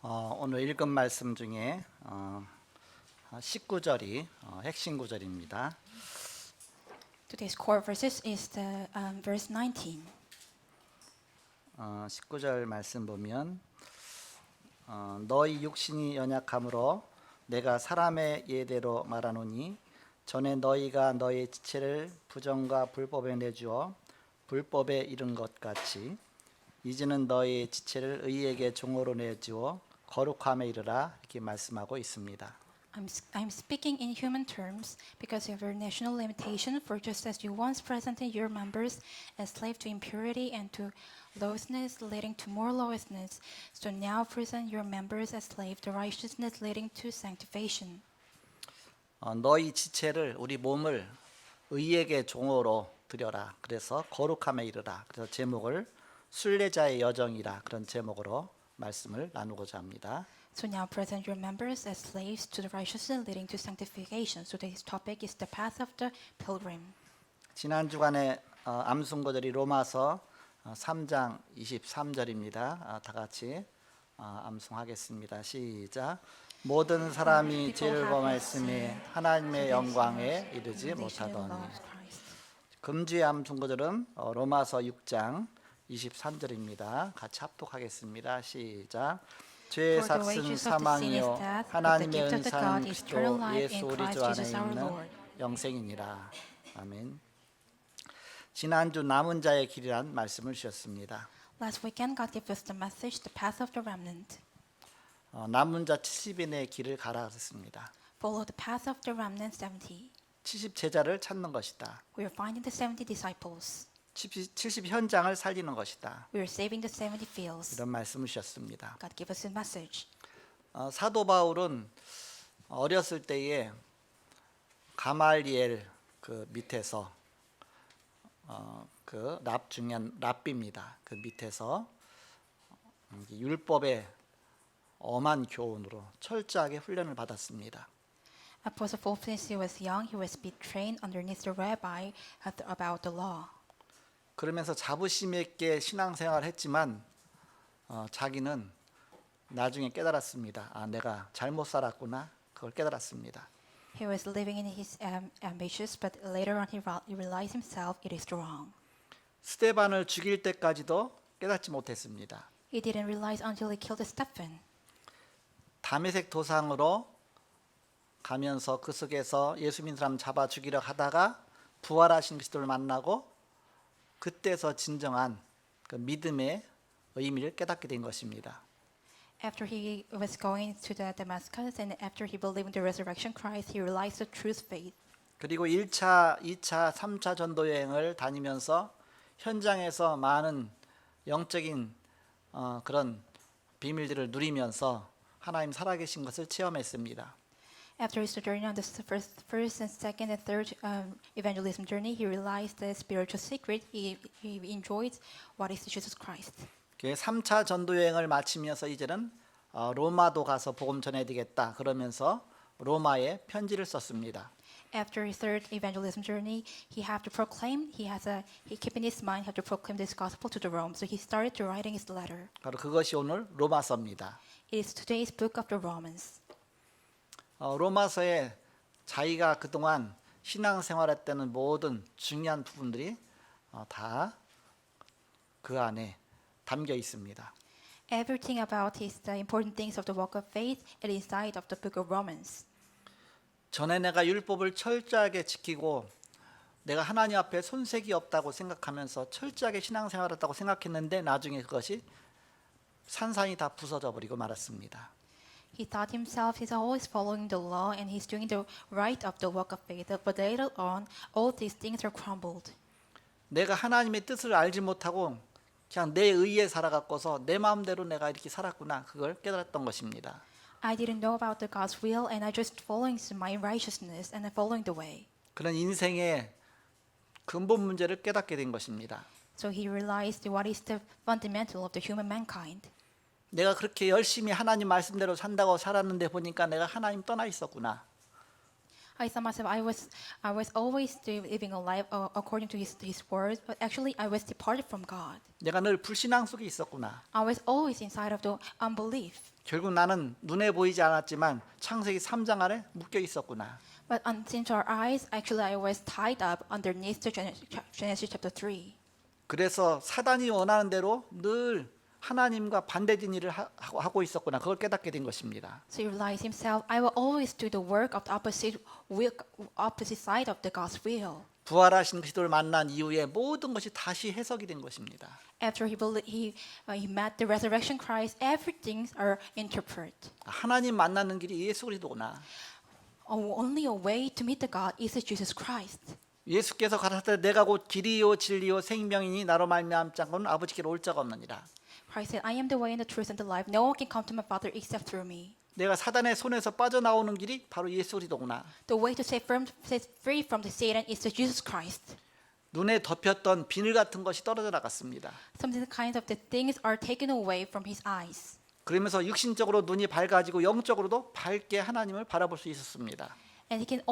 오늘 읽은 말씀 중에 19절이 핵심 구절입니다. Today's core verses is the verse 19. 19절 말씀 보면 너희 육신이 연약함으로 내가 사람의 예대로 말하노니 전에 너희가 너희 지체를 부정과 불법에 내주어 불법에 이른 것 같이 이제는 너희 지체를 의에게 종으로 내주어 거룩함에 이르라 이렇게 말씀하고 있습니다. I'm speaking in human terms because of your national limitation, for just as you once presented your members as slaves to impurity and to lawlessness leading to more lawlessness, so now present your members as slaves to righteousness leading to sanctification. 너희 지체를 우리 몸을 의에게 종으로 드려라. 그래서 거룩함에 이르라. 그래서 제목을 순례자의 여정이라 그런 제목으로 말씀을 나누고자 합니다. So now present your members as slaves to the righteousness leading to sanctification. So today's topic is the path of the pilgrim. 지난 주간에 암송구절이 로마서 3장 23절입니다. 다 같이 암송하겠습니다. 시작. 모든 사람이 죄를 범하였으니 하나님의 영광에 이르지 못하더니. 금주의 암송구절은 로마서 6장 23절입니다. 같이 합독하겠습니다. 시작. 죄의 삭은 사망이요 하나님의 은사는 그리스도 예수 우리 주 안에 있는 영생이니라. 아멘. 지난주 남은 자의 길이란 말씀을 주셨습니다. Last weekend, God gave us the message, the path of the remnant. 남은 자 70인의 길을 가라 그랬습니다. Follow the path of the remnant 70. 70 제자를 찾는 것이다. We are finding the 70 disciples. 70 현장을 살리는 것이다. We are saving the 70 fields. 이런 말씀을 주셨습니다. God gave us a message. 사도 바울은 어렸을 때에 가말리엘 그 밑에서 그 랍 중요한 랍비입니다. 그 밑에서 율법의 엄한 교훈으로 철저하게 훈련을 받았습니다. Apostle Paul, since he was young, he was trained underneath the rabbi about the law. 그러면서 자부심 있게 신앙생활을 했지만 자기는 나중에 깨달았습니다. 내가 잘못 살았구나. 그걸 깨달았습니다. He was living in his ambitious, but later on he realized himself it is wrong. 스데반을 죽일 때까지도 깨닫지 못했습니다. He didn't realize until he killed Stephen. 다메섹 도상으로 가면서 그 속에서 예수 믿는 사람 잡아 죽이려 하다가 부활하신 그리스도를 만나고 그때서 진정한 그 믿음의 의미를 깨닫게 된 것입니다. After he was going to the Damascus and after he believed in the resurrection Christ, he realized the true faith. 그리고 1차, 2차, 3차 전도 여행을 다니면서 현장에서 많은 영적인 그런 비밀들을 누리면서 하나님 살아계신 것을 체험했습니다. After his journey on the first and second and third evangelism journey, he realized the spiritual secret. He enjoyed what is Jesus Christ. 3차 전도 여행을 마치면서 이제는 로마도 가서 복음 전해야 되겠다. 그러면서 로마에 편지를 썼습니다. After his third evangelism journey, he had to proclaim. He kept in his mind how to proclaim this gospel to the Rome. So he started to writing his letter. 바로 그것이 오늘 로마서입니다. It is today's book of the Romans. 로마서에 자기가 그동안 신앙생활했다는 모든 중요한 부분들이 다 그 안에 담겨 있습니다. Everything about the important things of the walk of faith is inside of the book of Romans. 전에 내가 율법을 철저하게 지키고 내가 하나님 앞에 손색이 없다고 생각하면서 철저하게 신앙생활했다고 생각했는데 나중에 그것이 산산이 다 부서져 버리고 말았습니다. He thought himself he's always following the law and he's doing the right of the walk of faith. But later on, all these things are crumbled. 내가 하나님의 뜻을 알지 못하고 그냥 내 의에 살아갖고서 내 마음대로 내가 이렇게 살았구나. 그걸 깨달았던 것입니다. I didn't know about the God's will and I just following my righteousness and following the way. 그런 인생의 근본 문제를 깨닫게 된 것입니다. So he realized what is the fundamental of the human mankind. 내가 그렇게 열심히 하나님 말씀대로 산다고 살았는데 보니까 내가 하나님 떠나 있었구나. I thought myself I was always living a life according to his words, but actually I was departed from God. 내가 늘 불신앙 속에 있었구나. I was always inside of the unbelief. 결국 나는 눈에 보이지 않았지만 창세기 3장 안에 묶여 있었구나. But unseen to our eyes, actually I was tied up underneath the Genesis chapter 3. 그래서 사단이 원하는 대로 늘 하나님과 반대된 일을 하고 있었구나. 그걸 깨닫게 된 것입니다. So he realized himself, I will always do the work of the opposite side of the God's will. 부활하신 그리스도를 만난 이후에 모든 것이 다시 해석이 된 것입니다. After he met the resurrection Christ, everything are interpreted. 하나님 만나는 길이 예수 그리스도구나. Only a way to meet the God is Jesus Christ. 예수께서 가라사대 내가 곧 길이요 진리요 생명이니 나로 말미암지 않고는 아버지께로 올 자가 없느니라. Christ said, I am the way and the truth and the life. No one can come to my Father except through me. 내가 사단의 손에서 빠져나오는 길이 바로 예수 그리스도구나. The way to set free from the Satan is to Jesus Christ. 눈에 덮였던 비늘 같은 것이 떨어져 나갔습니다. Some of the kinds of the things are taken away from his eyes. 그러면서 육신적으로 눈이 밝아지고 영적으로도 밝게 하나님을 바라볼 수 있었습니다. And he could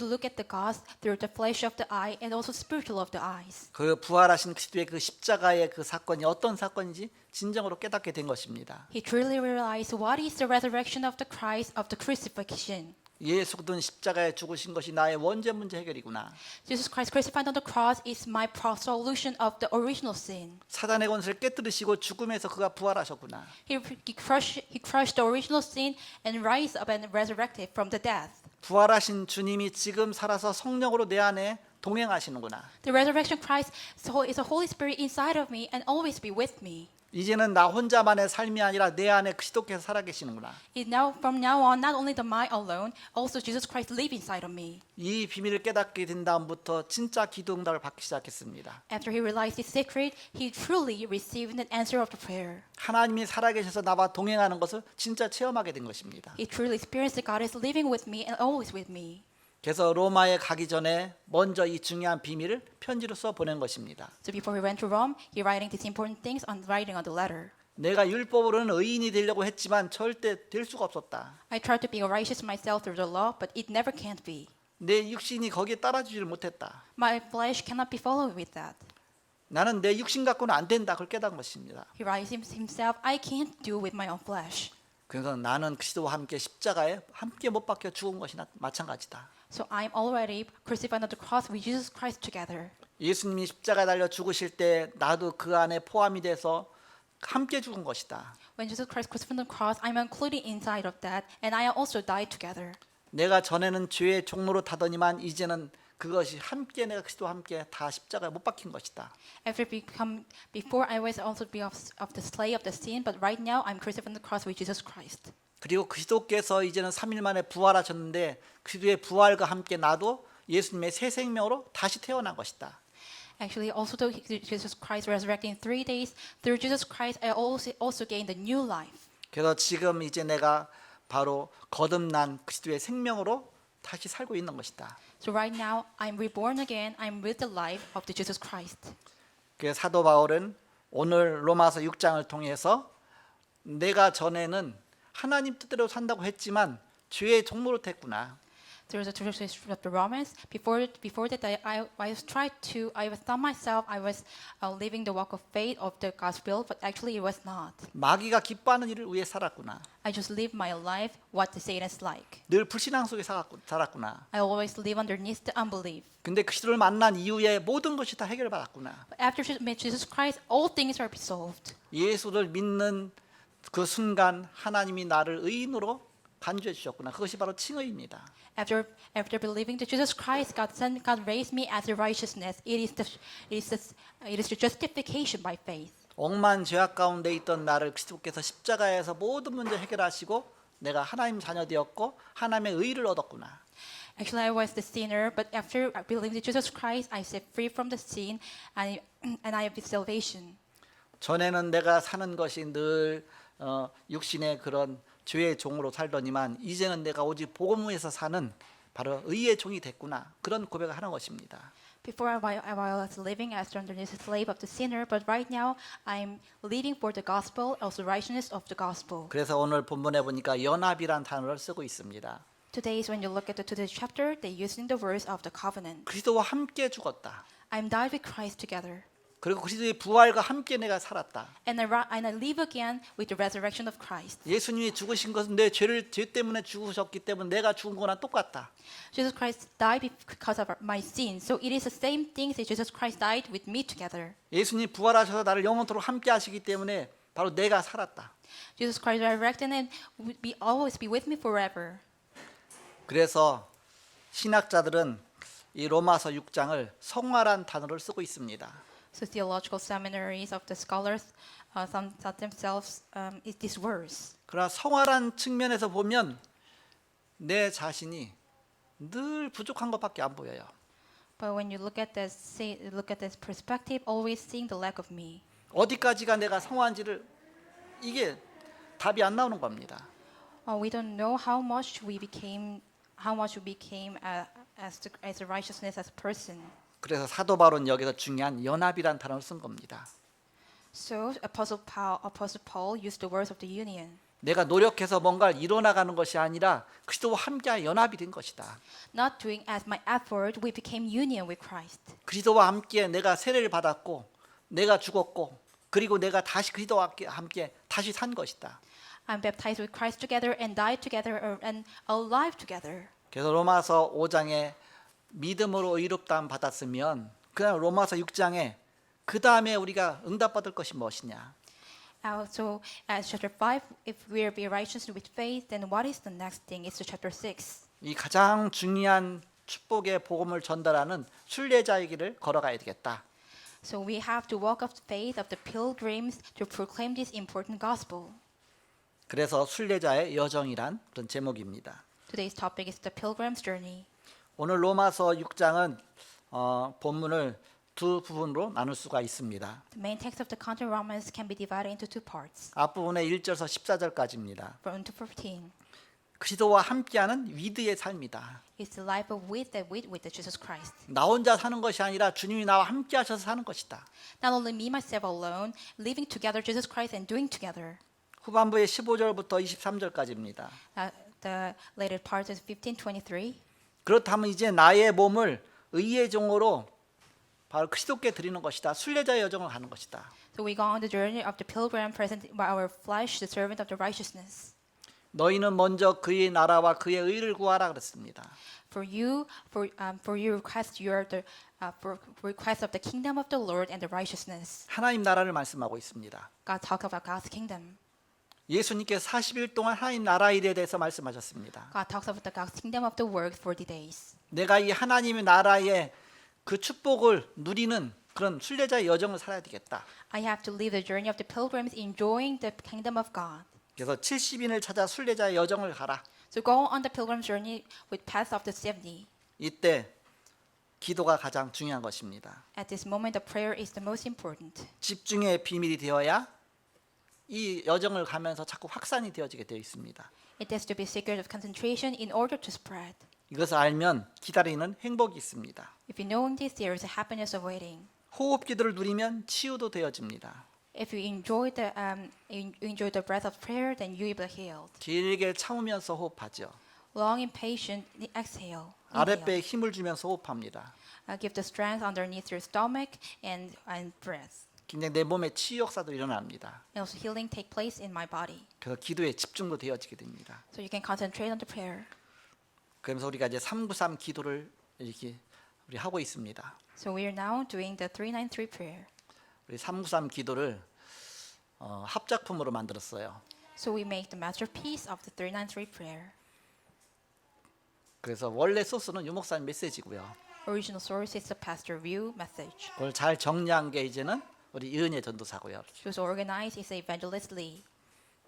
look at the gods through the flesh of the eye and also spiritual of the eyes. 그 부활하신 그리스도의 그 십자가의 그 사건이 어떤 사건인지 진정으로 깨닫게 된 것입니다. He truly realized what is the resurrection of the Christ of the crucifixion. 예수 그리스도는 십자가에 죽으신 것이 나의 원죄 문제 해결이구나. Jesus Christ crucified on the cross is my solution of the original sin. 사단의 권세를 깨뜨리시고 죽음에서 그가 부활하셨구나. He crushed the original sin and rise up and resurrected from the death. 부활하신 주님이 지금 살아서 성령으로 내 안에 동행하시는구나. The resurrection Christ is the Holy Spirit inside of me and always be with me. 이제는 나 혼자만의 삶이 아니라 내 안에 그리스도께서 살아계시는구나. From now on, not only the mind alone, also Jesus Christ live inside of me. 이 비밀을 깨닫게 된 다음부터 진짜 기도 응답을 받기 시작했습니다. After he realized his secret, he truly received an answer of the prayer. 하나님이 살아계셔서 나와 동행하는 것을 진짜 체험하게 된 것입니다. He truly experienced that God is living with me and always with me. 그래서 로마에 가기 전에 먼저 이 중요한 비밀을 편지로 써 보낸 것입니다. So before he went to Rome, he writing these important things writing on the letter. 내가 율법으로는 의인이 되려고 했지만 절대 될 수가 없었다. I tried to be righteous myself through the law, but it never can't be. 내 육신이 거기에 따라주지를 못했다. My flesh cannot be followed with that. 나는 내 육신 갖고는 안 된다. 그걸 깨달은 것입니다. He writes himself, I can't do with my own flesh. 그래서 나는 그리스도와 함께 십자가에 함께 못 박혀 죽은 것이나 마찬가지다. So I'm already crucified on the cross with Jesus Christ together. 예수님이 십자가에 달려 죽으실 때 나도 그 안에 포함이 돼서 함께 죽은 것이다. When Jesus Christ crucified on the cross, I'm included inside of that, and I also died together. 내가 전에는 죄의 종로로 타더니만 이제는 그것이 함께 내가 그리스도와 함께 다 십자가에 못 박힌 것이다. Before I was also be of the slave of the sin, but right now I'm crucified on the cross with Jesus Christ. 그리고 그리스도께서 이제는 3일 만에 부활하셨는데 그리스도의 부활과 함께 나도 예수님의 새 생명으로 다시 태어난 것이다. Actually, also though Jesus Christ resurrected in 3 days, through Jesus Christ I also gained a new life. 그래서 지금 이제 내가 바로 거듭난 그리스도의 생명으로 다시 살고 있는 것이다. So right now I'm reborn again. I'm with the life of the Jesus Christ. 그래서 사도 바울은 오늘 로마서 6장을 통해서 내가 전에는 하나님 뜻대로 산다고 했지만 죄의 종로로 됐구나. There was a church of the Romans. Before that, I thought myself I was living the walk of faith of the God's will, but actually it was not. 마귀가 기뻐하는 일을 위해 살았구나. I just lived my life what the Satan's like. 늘 불신앙 속에 살았구나. I always live underneath the unbelief. 근데 그리스도를 만난 이후에 모든 것이 다 해결받았구나. But after met Jesus Christ, all things are resolved. 예수를 믿는 그 순간 하나님이 나를 의인으로 간주해 주셨구나. 그것이 바로 칭의입니다. After believing that Jesus Christ, God raised me as a righteousness. It is the justification by faith. 억만 죄악 가운데 있던 나를 그리스도께서 십자가에서 모든 문제 해결하시고 내가 하나님 자녀 되었고 하나님의 의를 얻었구나. Actually, I was the sinner, but after believing in Jesus Christ, I set free from the sin, and I have salvation. 전에는 내가 사는 것이 늘 육신의 그런 죄의 종으로 살더니만 이제는 내가 오직 복음 위에서 사는 바로 의의 종이 됐구나. 그런 고백을 하는 것입니다. Before I was living as underneath the slave of the sinner, but right now I'm leading for the gospel, also righteousness of the gospel. 그래서 오늘 본문에 보니까 연합이란 단어를 쓰고 있습니다. Today is when you look at today's chapter, they're using the words of the covenant. 그리스도와 함께 죽었다. I'm died with Christ together, 그리고 그리스도의 부활과 함께 내가 살았다. and I live again with the resurrection of Christ. 예수님이 죽으신 것은 내 죄 때문에 죽으셨기 때문에 내가 죽은 거랑 똑같다. Jesus Christ died because of my sins, so it is the same thing that Jesus Christ died with me together. 예수님 부활하셔서 나를 영원토록 함께 하시기 때문에 바로 내가 살았다. Jesus Christ resurrected and will be always be with me forever. 그래서 신학자들은 이 로마서 6장을 성화란 단어를 쓰고 있습니다. So theological seminaries of the scholars some thought themselves is this verse. 그러나 성화란 측면에서 보면 내 자신이 늘 부족한 것밖에 안 보여요. But when you look at this perspective, always seeing the lack of me. 어디까지가 내가 성화인지를 이게 답이 안 나오는 겁니다. We don't know how much we became as a righteousness as a person. 그래서 사도 바울은 여기서 중요한 연합이란 단어를 쓴 겁니다. So Apostle Paul used the words of the union. 내가 노력해서 뭔가를 이뤄나가는 것이 아니라 그리스도와 함께 연합이 된 것이다. Not doing as my effort, we became union with Christ. 그리스도와 함께 내가 세례를 받았고 내가 죽었고 그리고 내가 다시 그리스도와 함께 다시 산 것이다. I'm baptized with Christ together and died together and alive together. 그래서 로마서 5장에 믿음으로 의롭다함 받았으면 그다음 로마서 6장에 그 다음에 우리가 응답받을 것이 무엇이냐? So as chapter 5, if we are be righteous with faith, then what is the next thing? It's chapter 6. 이 가장 중요한 축복의 복음을 전달하는 순례자의 길을 걸어가야 되겠다. So we have to walk of faith of the pilgrims to proclaim this important gospel. 그래서 순례자의 여정이란 그런 제목입니다. Today's topic is the pilgrim's journey. 오늘 로마서 6장은 본문을 두 부분으로 나눌 수가 있습니다. The main text of the content Romans can be divided into two parts, 앞부분에 1절에서 14절까지입니다. 1 to 14. 그리스도와 함께하는 위드의 삶이다. It's the life of with Jesus Christ. 나 혼자 사는 것이 아니라 주님이 나와 함께 하셔서 사는 것이다. Not only me, myself alone, living together Jesus Christ and doing together. 후반부의 15절부터 23절까지입니다. The later part is 15:23. 그렇다면 이제 나의 몸을 의의 종으로 바로 그리스도께 드리는 것이다. 순례자의 여정을 가는 것이다. So we go on the journey of the pilgrim, present by our flesh, the servant of the righteousness. 너희는 먼저 그의 나라와 그의 의를 구하라 그랬습니다. For you request request of the kingdom of the Lord and the righteousness. 하나님 나라를 말씀하고 있습니다. God talk about God's kingdom. 예수님께서 40일 동안 하나님 나라 일에 대해서 말씀하셨습니다. God talks about the God's kingdom of the world 40 days. 내가 이 하나님의 나라의 그 축복을 누리는 그런 순례자의 여정을 살아야 되겠다. I have to live the journey of the pilgrims, enjoying the kingdom of God. 그래서 70인을 찾아 순례자의 여정을 가라. So go on the pilgrim journey with path of the 70. 이때 기도가 가장 중요한 것입니다. At this moment, the prayer is the most important. 집중의 비밀이 되어야 이 여정을 가면서 자꾸 확산이 되어지게 되어 있습니다. It has to be secret of concentration in order to spread. 이것을 알면 기다리는 행복이 있습니다. If you know this, there is a happiness of waiting. 호흡 기도를 누리면 치유도 되어집니다. If you enjoy the breath of prayer, then you will be healed. 길게 참으면서 호흡하죠. Long and patient exhale. 아랫배에 힘을 주면서 호흡합니다. Give the strength underneath your stomach and breath. 굉장히 내 몸에 치유 역사도 일어납니다. And also healing take place in my body. 그래서 기도에 집중도 되어지게 됩니다. So you can concentrate on the prayer. 그러면서 우리가 이제 393 기도를 이렇게 우리 하고 있습니다. So we are now doing the 393 prayer. 우리 393 기도를 합작품으로 만들었어요. So we make the masterpiece of the 393 prayer. 그래서 원래 소스는 유목사님 메시지고요. Original source is the pastor view message. 그걸 잘 정리한 게 이제는 우리 이은혜 전도사고요. She was organized is Evangelist Lee.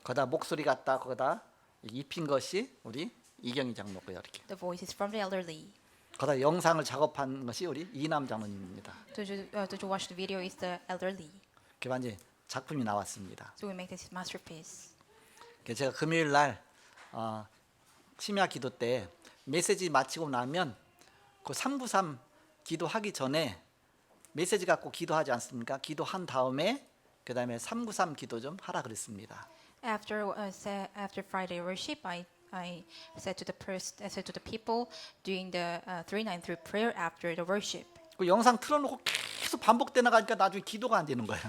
거기다 목소리 갖다 거기다 입힌 것이 우리 이경희 장로고요. 이렇게. The voice is from the Elder Lee. 거기다 영상을 작업한 것이 우리 이남 장로님입니다. Did you watch the video? Is the Elder Lee. 이렇게 완전 작품이 나왔습니다. So we make this masterpiece. 그래서 제가 금요일 날 심야 기도 때 메시지 마치고 나면 그 393 기도하기 전에 메시지 갖고 기도하지 않습니까? 기도한 다음에 그다음에 393 기도 좀 하라 그랬습니다. After Friday worship, I said to I said to the people doing the 393 prayer after the worship. 그 영상 틀어놓고 계속 반복돼 나가니까 나중에 기도가 안 되는 거예요.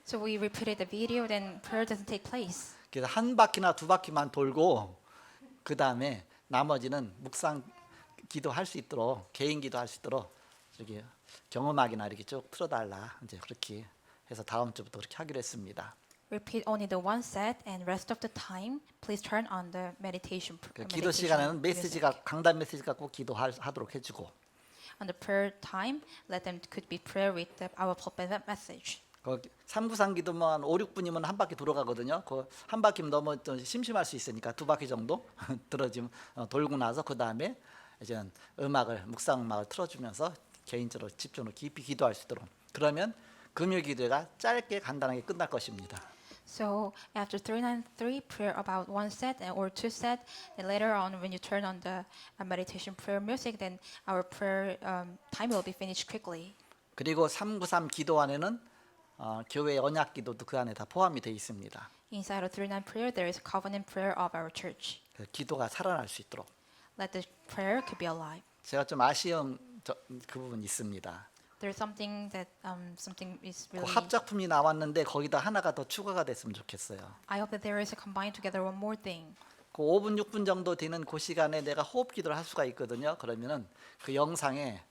So we repeated the video, then prayer doesn't take place. 그래서 한 바퀴나 두 바퀴만 돌고 그 다음에 나머지는 묵상 기도할 수 있도록 개인 기도할 수 있도록 저기 경음악이나 이렇게 쭉 틀어달라 이제 그렇게 해서 다음 주부터 그렇게 하기로 했습니다. Repeat only the one set, and rest of the time, please turn on the meditation. 기도 시간에는 메시지가 강단 메시지 갖고 기도하도록 해주고 On the prayer time, let them could be prayer with our pulpit message. 그 393 기도만 한 5, 6분이면 한 바퀴 돌아가거든요. 그 한 바퀴면 너무 좀 심심할 수 있으니까 두 바퀴 정도 들어지면 돌고 나서 그 다음에 이제 묵상 음악을 틀어주면서 개인적으로 집중으로 깊이 기도할 수 있도록 그러면 금요 기도가 짧게 간단하게 끝날 것입니다. So after 393 prayer about one set or two set, then later on when you turn on the meditation prayer music, then our prayer time will be finished quickly. 그리고 393 기도 안에는 교회 언약 기도도 그 안에 다 포함이 되어 있습니다. Inside of 393 prayer, there is a covenant prayer of our church. 기도가 살아날 수 있도록 Let the prayer could be alive. 제가 좀 아쉬운 그 부분이 있습니다. There's something that something is 그 really. 합작품이 나왔는데 거기다 하나가 더 추가가 됐으면 좋겠어요. I hope that there is a combined together one more thing. 그 5분 6분 정도 되는 그 시간에 내가 호흡 기도를 할 수가 있거든요. 그러면은 그 영상에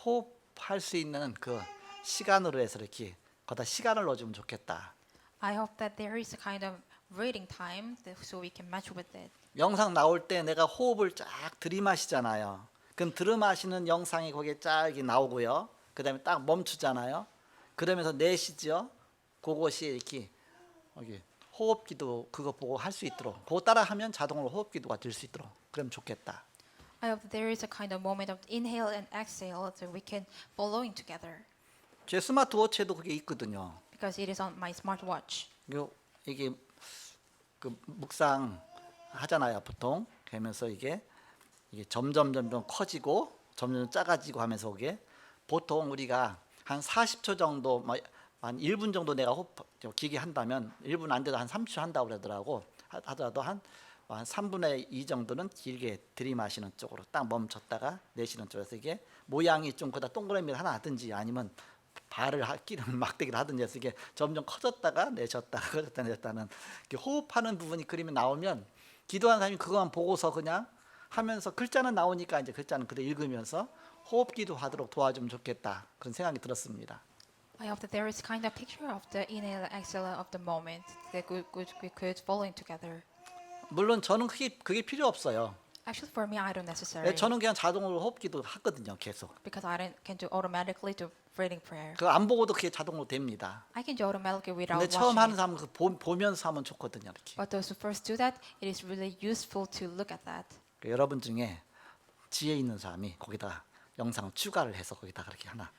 호흡할 수 있는 그 시간으로 해서 이렇게 거기다 시간을 넣어주면 좋겠다. I hope that there is a kind of reading time so we can match with it. 영상 나올 때 내가 호흡을 쫙 들이마시잖아요. 그럼 들이마시는 영상이 거기에 쫙 이렇게 나오고요. 그다음에 딱 멈추잖아요. 그러면서 내쉬죠. 그것이 이렇게 여기 호흡기도 그거 보고 할 수 있도록 그거 따라하면 자동으로 호흡기도가 될 수 있도록 그러면 좋겠다. I hope there is a kind of moment of inhale and exhale so we can following together 제 스마트워치에도 그게 있거든요. because it is on my smartwatch. 이게 그 묵상 하잖아요, 보통. 그러면서 이게 점점 커지고 점점 작아지고 하면서 이게 보통 우리가 한 40초 정도 한 1분 정도 내가 호흡 길게 한다면 1분 안 돼도 한 30초 한다고 그러더라고. 하더라도 한 3분의 2 정도는 길게 들이마시는 쪽으로 딱 멈췄다가 내쉬는 쪽에서 이게 모양이 좀 그다 동그라미를 하나 하든지 아니면 발을 끼는 막대기를 하든지 해서 이게 점점 커졌다가 내쉬었다가 커졌다 내쉬었다는 호흡하는 부분이 그림이 나오면 기도하는 사람이 그것만 보고서 그냥 하면서 글자는 나오니까 이제 글자는 그대로 읽으면서 호흡 기도하도록 도와주면 좋겠다 그런 생각이 들었습니다. I hope that there is kind of picture of the inhale and exhale of the moment that we could following together. 물론 저는 그게 필요 없어요. Actually, for me, I don't necessarily 저는 그냥 자동으로 호흡 기도 하거든요, 계속. because can do automatically do reading prayer. 그 안 보고도 그게 자동으로 됩니다. I can do automatically without 근데 처음 watching 하는 it. 사람은 그 보면서 하면 좋거든요, 이렇게. But those who first do that, it is really useful to look at that. 여러분 중에 지혜 있는 사람이 거기다 영상을 추가를 해서 거기다 그렇게 하나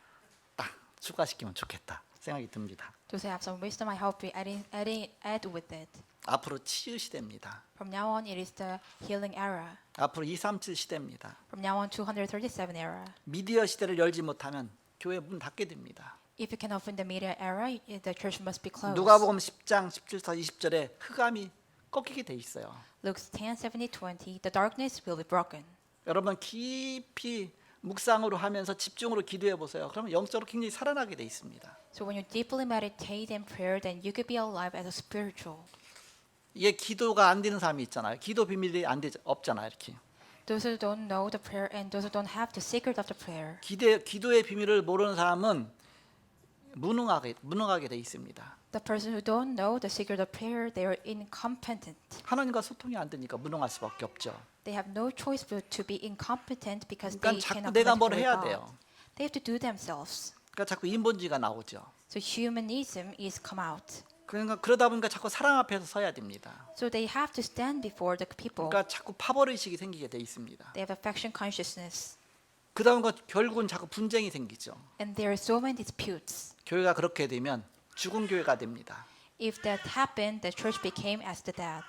딱 추가시키면 좋겠다 생각이 듭니다. Those who have some wisdom, I hope we add with it. 앞으로 치유 시대입니다. From now on, it is the healing era. 앞으로 237 시대입니다. From now on, 237 era. 미디어 시대를 열지 못하면 교회 문 닫게 됩니다. If you can open the media era, the church must be closed. 누가복음 10장 17절 20절에 흑암이 꺾이게 돼 있어요. Luke 10:70-20, the darkness will be broken. 여러분 깊이 묵상으로 하면서 집중으로 기도해 보세요. 그러면 영적으로 굉장히 살아나게 돼 있습니다. So when you deeply meditate in prayer, then you could be alive as a spiritual. 이게 기도가 안 되는 사람이 있잖아요. 기도 비밀이 없잖아요. 이렇게 Those who don't know the prayer and those who don't have the secret of the prayer. 기도의 비밀을 모르는 사람은 무능하게 돼 있습니다. The person who don't know the secret of prayer, they are incompetent. 하나님과 소통이 안 되니까 무능할 수밖에 없죠. They have no choice but to be incompetent because 그러니까 they 자꾸 cannot 내가 뭘 communicate 해야 with 돼요. God. They have to do themselves. 그러니까 자꾸 인본주의가 나오죠. So humanism is come out. 그러니까 그러다 보니까 자꾸 사랑 앞에서 서야 됩니다. So they have to stand before the people. 그러니까 자꾸 파벌의식이 생기게 돼 있습니다. They have affection consciousness. 그다음에 결국은 자꾸 분쟁이 생기죠. And there are so many disputes. 교회가 그렇게 되면 죽은 교회가 됩니다. If that happened, the church became as the dead.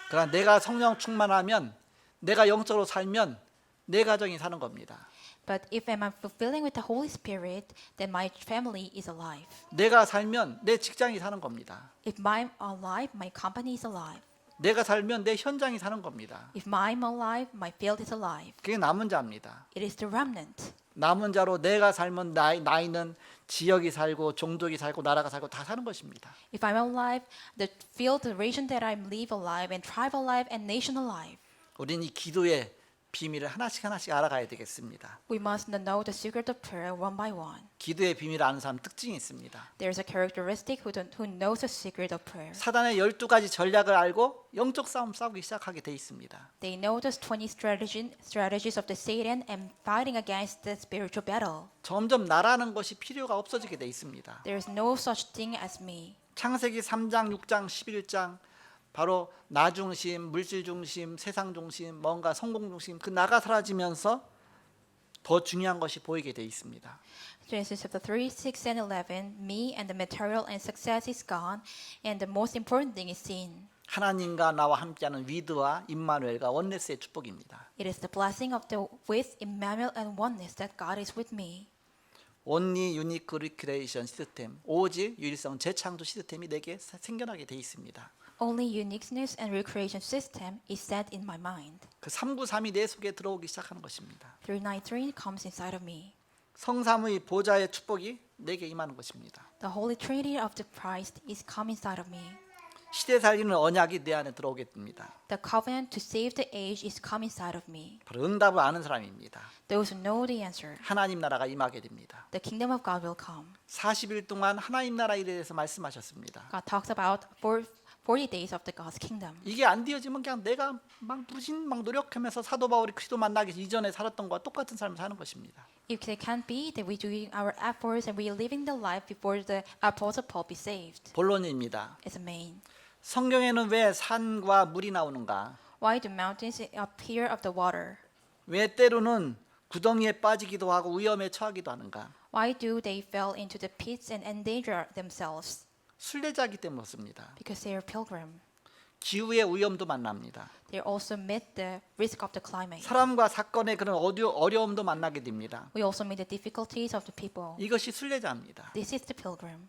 그러나 내가 성령 충만하면 내가 영적으로 살면 내 가정이 사는 겁니다. But if I'm fulfilling with the Holy Spirit, then my family is alive. 내가 살면 내 직장이 사는 겁니다. If I'm alive, my company is alive. 내가 살면 내 현장이 사는 겁니다. If I'm alive, my field is alive. 그게 남은 자입니다. It is the remnant. 남은 자로 내가 살면 나이는 지역이 살고 종족이 살고 나라가 살고 다 사는 것입니다. If I'm alive, the field, the region that I live alive, and tribe alive, and nation alive. 우리는 이 기도의 비밀을 하나씩 알아가야 되겠습니다. We must know the secret of prayer one by one. 기도의 비밀을 아는 사람 특징이 있습니다. There's a characteristic who knows the secret of prayer. 사단의 12가지 전략을 알고 영적 싸움 싸우기 시작하게 돼 있습니다. They know the 20 strategies of the Satan and fighting against the spiritual battle. 점점 나라는 것이 필요가 없어지게 돼 있습니다. There is no such thing as me. 창세기 3장, 6장, 11장 바로 나 중심, 물질 중심, 세상 중심, 뭔가 성공 중심 그 나가 사라지면서 더 중요한 것이 보이게 돼 있습니다. Genesis chapter 3, 6, and 11, me and the material and success is gone, and the most important thing is sin. 하나님과 나와 함께하는 위드와 임마누엘과 원네스의 축복입니다. It is the blessing of the with Emmanuel and oneness that God is with me. Only unique recreation 시스템, 오직 유일성 재창조 시스템이 내게 생겨나게 돼 있습니다. Only uniqueness and recreation system is set in my mind. 그 393이 내 속에 들어오기 시작하는 것입니다. 393 comes inside of me. 성삼의 보좌의 축복이 내게 임하는 것입니다. The Holy Trinity of the Christ is come inside of me. 시대 살리는 언약이 내 안에 들어오게 됩니다. The covenant to save the age is come inside of me. 바로 응답을 아는 사람입니다. Those who know the answer, 하나님 나라가 임하게 됩니다. the kingdom of God will come. 40일 동안 하나님 나라 일에 대해서 말씀하셨습니다. God talks about 40 days of the God's kingdom. 이게 안 되어지면 그냥 내가 막 노력하면서 사도 바울이 그리스도 만나기 이전에 살았던 것과 똑같은 삶을 사는 것입니다. If it can't be that we're doing our efforts and we're living the life before the Apostle Paul be saved. 본론입니다. As a main. 성경에는 왜 산과 물이 나오는가? Why do mountains appear of the water? 왜 때로는 구덩이에 빠지기도 하고 위험에 처하기도 하는가? Why do they fall into the pits and endanger themselves? 순례자이기 때문에 그렇습니다. Because they are pilgrim. 기후의 위험도 만납니다. They also meet the risk of the climate. 사람과 사건의 그런 어려움도 만나게 됩니다. We also meet the difficulties of the people. 이것이 순례자입니다. This is the pilgrim.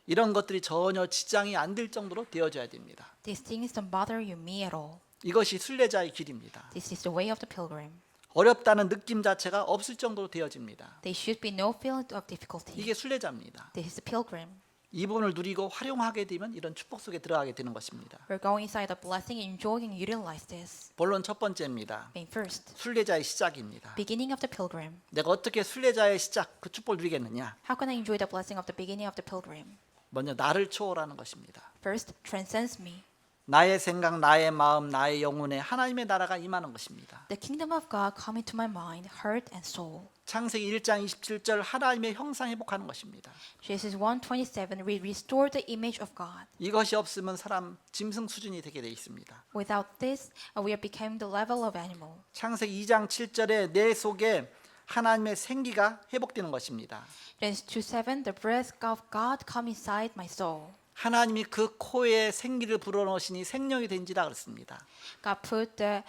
이런 것들이 전혀 지장이 안 될 정도로 되어져야 됩니다. These things don't bother you me at all. 이것이 순례자의 길입니다. This is the way of the pilgrim. 어렵다는 느낌 자체가 없을 정도로 되어집니다. There should be no feeling of difficulty. 이게 순례자입니다. This is the pilgrim. 이 부분을 누리고 활용하게 되면 이런 축복 속에 들어가게 되는 것입니다. We're going inside the blessing, enjoying, utilize this. 본론 첫 번째입니다. Main first. 순례자의 시작입니다. Beginning of the pilgrim. 내가 어떻게 순례자의 시작 그 축복을 누리겠느냐? How can I enjoy the blessing of the beginning of the pilgrim? 먼저 나를 초월하는 것입니다. First, transcends me. 나의 생각, 나의 마음, 나의 영혼에 하나님의 나라가 임하는 것입니다. The kingdom of God come into my mind, heart, and soul. 창세기 1장 27절 하나님의 형상 회복하는 것입니다. Genesis 1:27, we restore the image of God. 이것이 없으면 사람 짐승 수준이 되게 돼 있습니다. Without this, we have become the level of animal. 창세기 2장 7절에 내 속에 하나님의 생기가 회복되는 것입니다. Genesis 2:7, the breath of God come inside my soul. 하나님이 그 코에 생기를 불어넣으시니 생명이 된지라 그랬습니다. God put the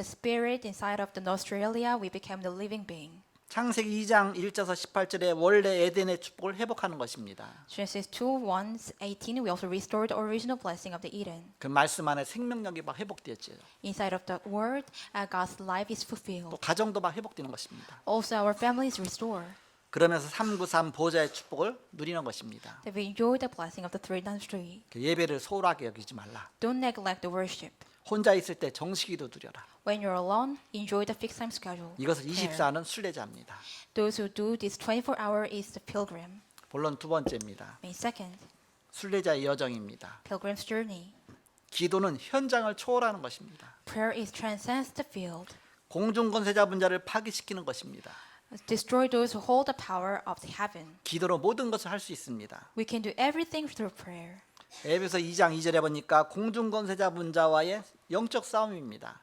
spirit inside of the nostralia. We became the living being. 창세기 2장 1절에서 18절에 원래 에덴의 축복을 회복하는 것입니다. Genesis 2:1-18, we also restored the original blessing of the Eden. 그 말씀 안에 생명력이 막 회복되었죠. Inside of the word, God's life is 또 fulfilled. 가정도 막 회복되는 것입니다. Also, our family is restored. 그러면서 393 보좌의 축복을 누리는 것입니다. That we enjoy the blessing of the three times three. 그 예배를 소홀하게 여기지 말라. Don't neglect the worship. 혼자 있을 때 정식기도 누려라. When you're alone, enjoy the fixed time schedule. 이것을 prayer. 24는 순례자입니다. Those who do this 24-hour is the pilgrim. 본론 두 번째입니다. Main second, 순례자의 여정입니다. pilgrim's journey. 기도는 현장을 초월하는 것입니다. Prayer is transcends the field. 공중 권세자 분자를 파괴시키는 것입니다. Destroy those who hold the power of the heaven. 기도로 모든 것을 할 수 있습니다. We can do everything through prayer. 에베소 2장 2절에 보니까 공중 권세자 분자와의 영적 싸움입니다.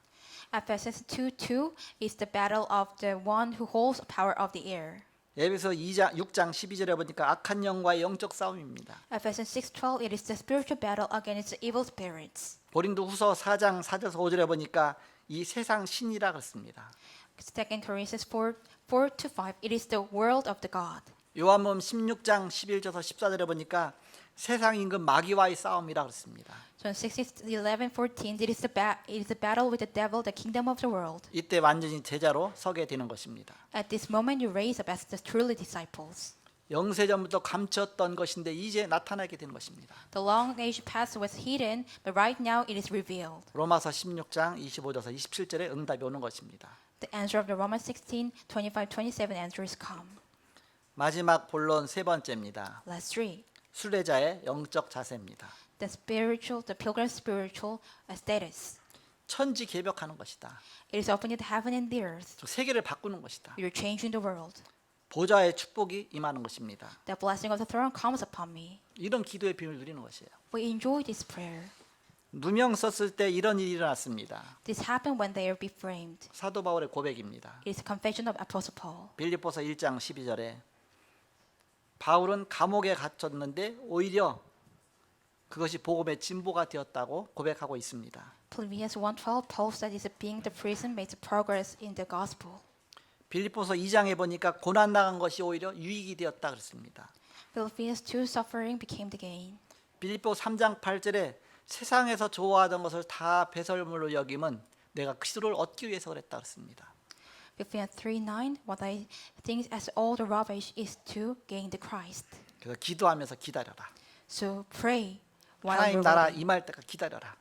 Ephesians 2:2 is the battle of the one who holds power of the air. 에베소 6장 12절에 보니까 악한 영과의 영적 싸움입니다. Ephesians 6:12 it is the spiritual battle against the evil spirits. 고린도 후서 4장 4절에서 5절에 보니까 이 세상 신이라 그랬습니다. 2 Corinthians 4:4-5 it is the world of the God. 요한복음 16장 11절에서 14절에 보니까 세상 임금 마귀와의 싸움이라 그랬습니다. John 6:11-14. It is a battle with the devil, the kingdom of the world. 이때 완전히 제자로 서게 되는 것입니다. At this moment, you raise up as the truly disciples. 영세전부터 감췄던 것인데 이제 나타나게 되는 것입니다. The long age past was hidden, but right now it is revealed. 로마서 16장 25절에서 27절에 응답이 오는 것입니다. The answer of the Romans 16:25-27 answers come. 마지막 본론 세 번째입니다. Last three. 순례자의 영적 자세입니다. The pilgrim's spiritual status. 천지 개벽하는 것이다. It is opening the heaven and the earth. 세계를 바꾸는 것이다. You're changing the world. 보좌의 축복이 임하는 것입니다. The blessing of the throne comes upon me. 이런 기도의 비밀을 누리는 것이에요. We enjoy this prayer. 누명 썼을 때 이런 일이 일어났습니다. This happened when they are beframed. 사도 바울의 고백입니다. It is a confession of Apostle Paul. 빌립보서 1장 12절에 바울은 감옥에 갇혔는데 오히려 그것이 복음의 진보가 되었다고 고백하고 있습니다. Philippians 1:12, Paul said is being the prison made progress in the gospel. 빌립보서 2장에 보니까 고난 당한 것이 오히려 유익이 되었다 그랬습니다. Philippians 2, suffering became the gain. 빌립보 3장 8절에 세상에서 좋아하던 것을 다 배설물로 여김은 내가 그리스도를 얻기 위해서 그랬다 그랬습니다. Philippians 3:9, what I think as all the rubbish is to gain the Christ. 그래서 기도하면서 기다려라. So pray while 하나님 you're 나라 waiting. 임할 때까지 기다려라.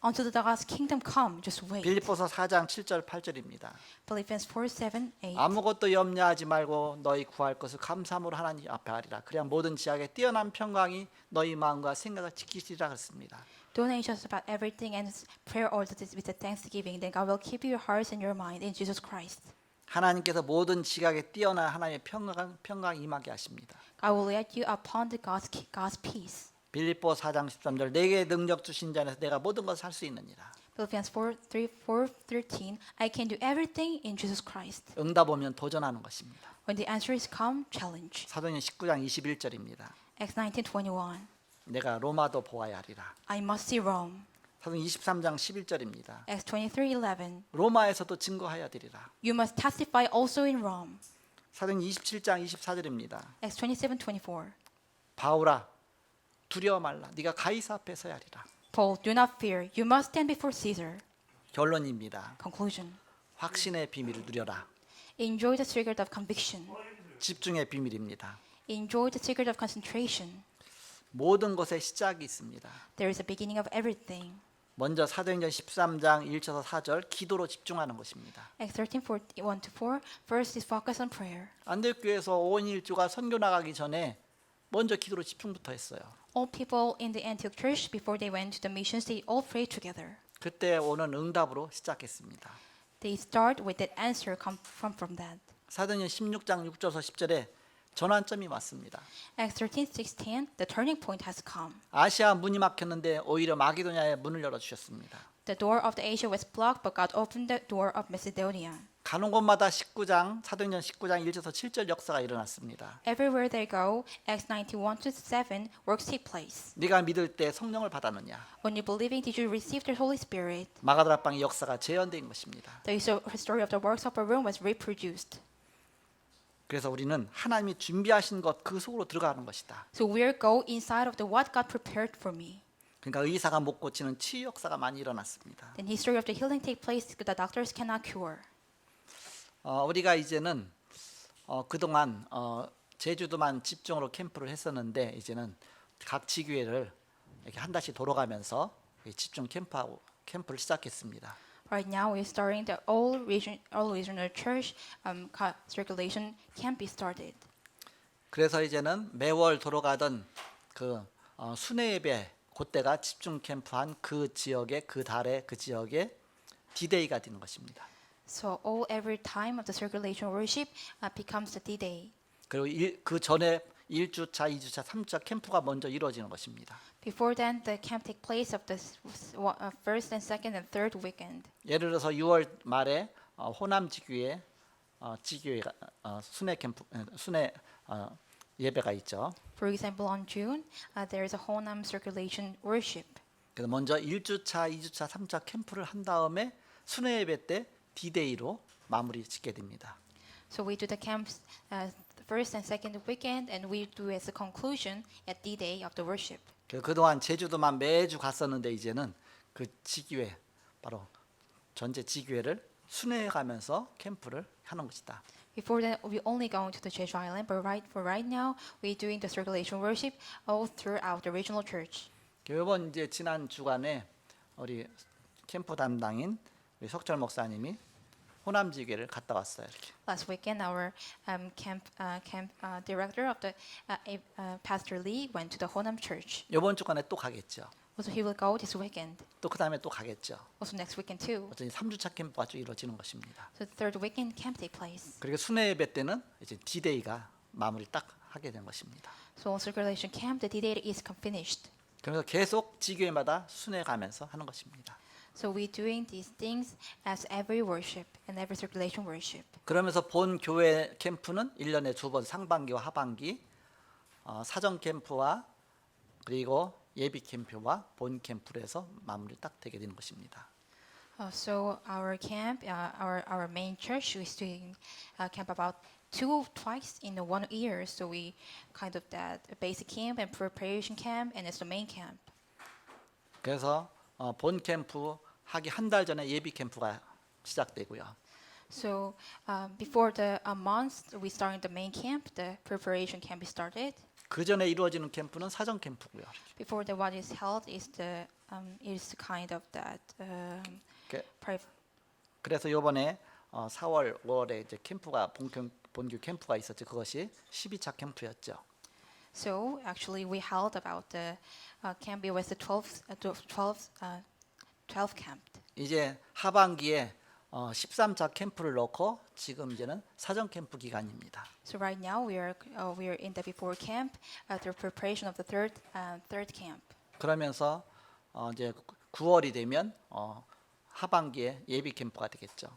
Until the God's kingdom come, just wait. 빌립보서 4장 7절 8절입니다. Philippians 4:7-8. 아무것도 염려하지 말고 너희 구할 것을 감사함으로 하나님 앞에 하리라. 그래야 모든 지약에 뛰어난 평강이 너희 마음과 생각을 지키시리라 그랬습니다. Don't anxious about everything and prayer all that is with the thanksgiving. Then God will keep your hearts and your mind in Jesus Christ. 하나님께서 모든 지각에 뛰어난 하나님의 평강 임하게 하십니다. God will let you upon the God's peace. 빌립보 4장 13절 내게 능력 주신 자 안에서 내가 모든 것을 할 수 있느니라. Philippians 4:13. I can do everything in Jesus Christ. 응답 오면 도전하는 것입니다. When the answer is come, challenge. 사도행전 19장 21절입니다. Acts 19:21. 내가 로마도 보아야 하리라. I must see Rome. 사도행전 23장 11절입니다. Acts 23:11. 로마에서도 증거하여야 되리라. You must testify also in Rome. 사도행전 27장 24절입니다. Acts 27:24. 바울아 두려워 말라. 네가 가이사 앞에 서야 하리라. Paul, do not fear. You must stand before Caesar. 결론입니다. Conclusion. 확신의 비밀을 누려라. Enjoy the secret of conviction. 집중의 비밀입니다. Enjoy the secret of concentration. 모든 것에 시작이 있습니다. There is a beginning of everything. 먼저 사도행전 13장 1절에서 4절 기도로 집중하는 것입니다. Acts 13:1-4. First is focus on prayer. 안디옥교회에서 5인 1조가 선교 나가기 전에 먼저 기도로 집중부터 했어요. All people in the Antioch church, before they went to the missions, they all prayed together. 그때 오는 응답으로 시작했습니다. They start with that answer come from that. 사도행전 16장 6절에서 10절에 전환점이 왔습니다. Acts 13:6-10. The turning point has come. 아시아 문이 막혔는데 오히려 마게도냐에 문을 열어 주셨습니다. The door of the Asia was blocked, but God opened the door of Macedonia. 가는 곳마다 사도행전 19장 1절에서 7절 역사가 일어났습니다. Everywhere they go, Acts 19:1-7 works take place. 네가 믿을 때 성령을 받았느냐? When you believing, did you receive the Holy Spirit? 마가다락방의 역사가 재현된 것입니다. The story of the works of a room was reproduced. 그래서 우리는 하나님이 준비하신 것 그 속으로 들어가는 것이다. So we'll go inside of the what God prepared for me. 그러니까 의사가 못 고치는 치유 역사가 많이 일어났습니다. Then history of the healing take place. The doctors cannot cure. 우리가 이제는 그동안 제주도만 집중으로 캠프를 했었는데 이제는 각 지교회를 이렇게 한 달씩 돌아가면서 집중 캠프를 시작했습니다. Right now, we're starting the all regional church circulation camp be started. 그래서 이제는 매월 돌아가던 그 순회 예배 그때가 집중 캠프한 그 지역의 그 달의 그 지역의 D-Day가 되는 것입니다. So every time of the circulation worship becomes the D-Day. 그리고 그 전에 1주차, 2주차, 3주차 캠프가 먼저 이루어지는 것입니다. Before then, the camp take place of the first and second and third weekend. 예를 들어서 6월 말에 호남 지교회 지교회가 순회 예배가 있죠. For example, on June, there is a Honam circulation worship. 그래서 먼저 1주차, 2주차, 3주차 캠프를 한 다음에 순회 예배 때 D-Day로 마무리 짓게 됩니다. So we do the camps first and second weekend, and we do as a conclusion at the day of the worship. 그동안 제주도만 매주 갔었는데 이제는 그 지교회 바로 전체 지교회를 순회해 가면서 캠프를 하는 것이다. Before that, we only going to the Jeju Island, but right now, we're doing the circulation worship all throughout the regional church. 이번 이제 지난 주간에 우리 캠프 담당인 우리 석철 목사님이 호남 지교회를 갔다 왔어요. 이렇게. Last weekend, our camp director of the Pastor Lee went to the Honam Church. 이번 주간에 또 가겠죠. Also, he will go this weekend. 또 그다음에 또 가겠죠. Also, next weekend too. 어쩌니 3주차 캠프가 쭉 이루어지는 것입니다. So the third weekend camp take place. 그리고 순회 예배 때는 이제 D-Day가 마무리 딱 하게 된 것입니다. So on circulation camp, the D-Day is finished. 그래서 계속 지교회마다 순회 가면서 하는 것입니다. So we're doing these things as every worship and every circulation worship. 그러면서 본 교회 캠프는 1년에 2번 상반기와 하반기 사정 캠프와 그리고 예비 캠프와 본 캠프로 해서 마무리 딱 되게 되는 것입니다. So our camp, our main church is doing camp about twice in 1 year. So we kind of that a basic camp and preparation camp, and it's the main camp. 그래서 본 캠프 하기 한 달 전에 예비 캠프가 시작되고요. So before the month we starting the main camp, the preparation camp is started. 그 전에 이루어지는 캠프는 사정 캠프고요. Before the what is held is the kind of that 그- private. 그래서 이번에 4월, 5월에 이제 캠프가 본교 캠프가 있었죠. 그것이 12차 캠프였죠. So actually we held about the camp. It was the 12th camp. 이제 하반기에 13차 캠프를 넣고 지금 이제는 사정 캠프 기간입니다. So right now we are in the before camp, the preparation of the third camp. 그러면서 이제 9월이 되면 하반기에 예비 캠프가 되겠죠.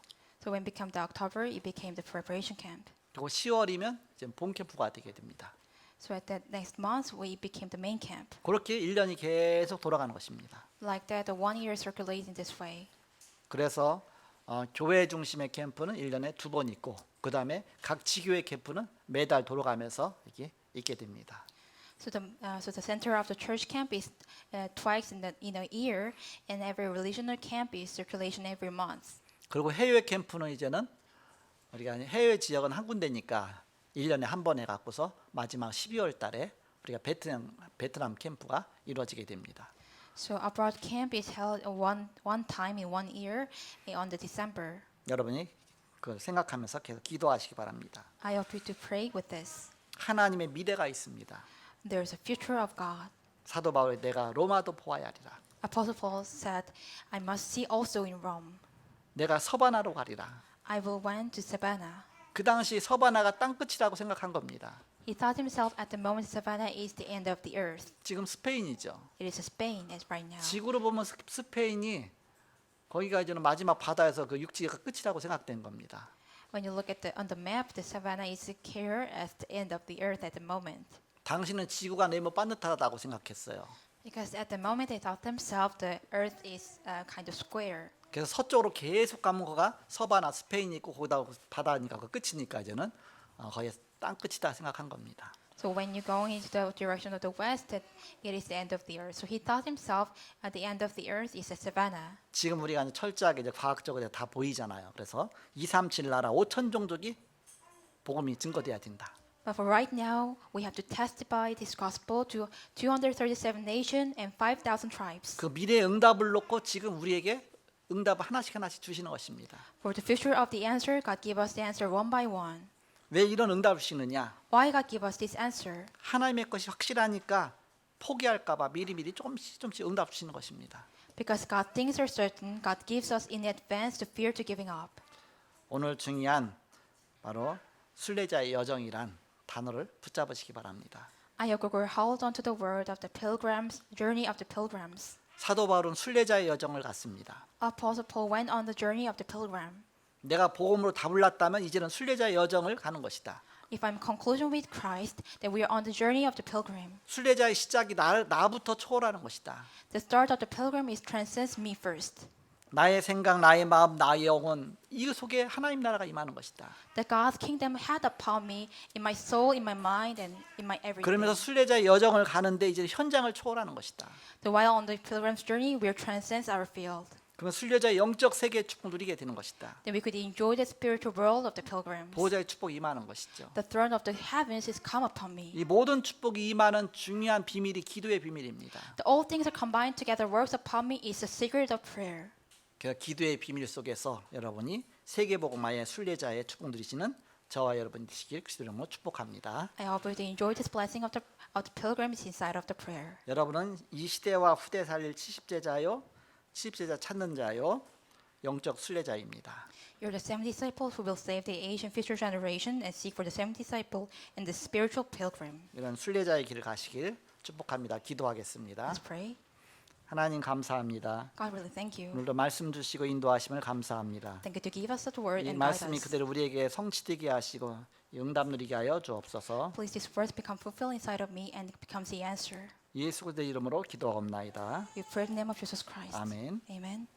So when it became the October, it became the preparation camp. 그리고 10월이면 이제 본 캠프가 되게 됩니다. So at that next month, we became the main camp. 그렇게 1년이 계속 돌아가는 것입니다. Like that, the 1 year circulates in this way. 그래서 교회 중심의 캠프는 1년에 2번 있고 그다음에 각 지교회 캠프는 매달 돌아가면서 이렇게 있게 됩니다. So the center of the church camp is twice in a year, and every relational camp is circulation every month. 그리고 해외 캠프는 이제는 우리가 해외 지역은 한 군데니까 1년에 한 번 해갖고서 마지막 12월 달에 우리가 베트남 캠프가 이루어지게 됩니다. So abroad camp is held one time in 1 year on the December. 여러분이 그 생각하면서 계속 기도하시기 바랍니다. I hope you to pray with this. 하나님의 미래가 있습니다. There's a future of God. 사도 바울이 내가 로마도 보아야 하리라. Apostle Paul said, I must see also in Rome. 내가 서바나로 가리라. I will went to Savannah. 그 당시 서바나가 땅끝이라고 생각한 겁니다. He thought himself at the moment Savannah is the end of the earth. 지금 스페인이죠. It is Spain as right now. 지구로 보면 스페인이 거기가 이제는 마지막 바다에서 그 육지가 끝이라고 생각된 겁니다. When you look at on the map, the Savannah is here as the end of the earth at the moment. 당신은 지구가 네모 반듯하다고 생각했어요. Because at the moment they thought themselves the earth is kind of square. 그래서 서쪽으로 계속 가면 거가 서바나 스페인이 있고 거기다 바다니까 그 끝이니까 이제는 거의 땅 끝이다 생각한 겁니다. So when you're going into the direction of the west, that it is the end of the earth. So he thought himself at the end of the earth is a Savannah. 지금 우리가 이제 철저하게 이제 과학적으로 다 보이잖아요. 그래서 237 나라 5천 종족이 복음이 증거돼야 된다. But for right now, we have to testify this gospel to 237 nations and 5,000 tribes. 그 미래의 응답을 놓고 지금 우리에게 응답을 하나씩 주시는 것입니다. For the future of the answer, God give us the answer one by one. 왜 이런 응답을 주시느냐? Why God give us this answer? 하나님의 것이 확실하니까 포기할까봐 미리미리 조금씩 응답 주시는 것입니다. Because God things are certain, God gives us in advance the fear to giving up. 오늘 중요한 바로 순례자의 여정이란 단어를 붙잡으시기 바랍니다. I hope we will hold on to the word of the pilgrims, journey of the pilgrims. 사도 바울은 순례자의 여정을 갔습니다. Apostle Paul went on the journey of the pilgrim. 내가 복음으로 답을 났다면 이제는 순례자의 여정을 가는 것이다. If I'm conclusion with Christ, then we are on the journey of the pilgrim. 순례자의 시작이 나부터 초월하는 것이다. The start of the pilgrim is transcends me first. 나의 생각, 나의 마음, 나의 영혼 이 속에 하나님 나라가 임하는 것이다. That God's kingdom had upon me in my soul, in my mind, and in my 그러면서 everything. 순례자의 여정을 가는데 이제 현장을 초월하는 것이다. So while on the pilgrim's journey, we transcends our field. 그러면 순례자의 영적 세계의 축복 누리게 되는 것이다. Then we could enjoy the spiritual world of the pilgrims. 보호자의 축복이 임하는 것이죠. The throne of the heavens is come upon me. 이 모든 축복이 임하는 중요한 비밀이 기도의 비밀입니다. The all things are combined together works upon me is the secret of prayer. 그래서 기도의 비밀 속에서 여러분이 세계복음화의 순례자의 축복 누리시는 저와 여러분 되시길 그리스도 이름으로 축복합니다. I hope you enjoy this blessing of the pilgrims inside of the prayer. 여러분은 이 시대와 후대 살릴 70제자요, 70제자 찾는 자요, 영적 순례자입니다. You're the 70 disciples who will save the age and future generation and seek for the 70 disciple and the spiritual pilgrim. 이런 순례자의 길을 가시길 축복합니다. 기도하겠습니다. Let's pray. 하나님 감사합니다. God, really thank you. 오늘도 말씀 주시고 인도하심을 감사합니다. Thank you to give us the word 이 and guide 말씀이 us. 그대로 우리에게 성취되게 하시고 응답 누리게 하여 주옵소서. Please these words become fulfilled inside of me and it becomes the answer. 예수 그리스도 이름으로 기도하옵나이다. We pray in the name of Jesus Christ. 아멘. Amen.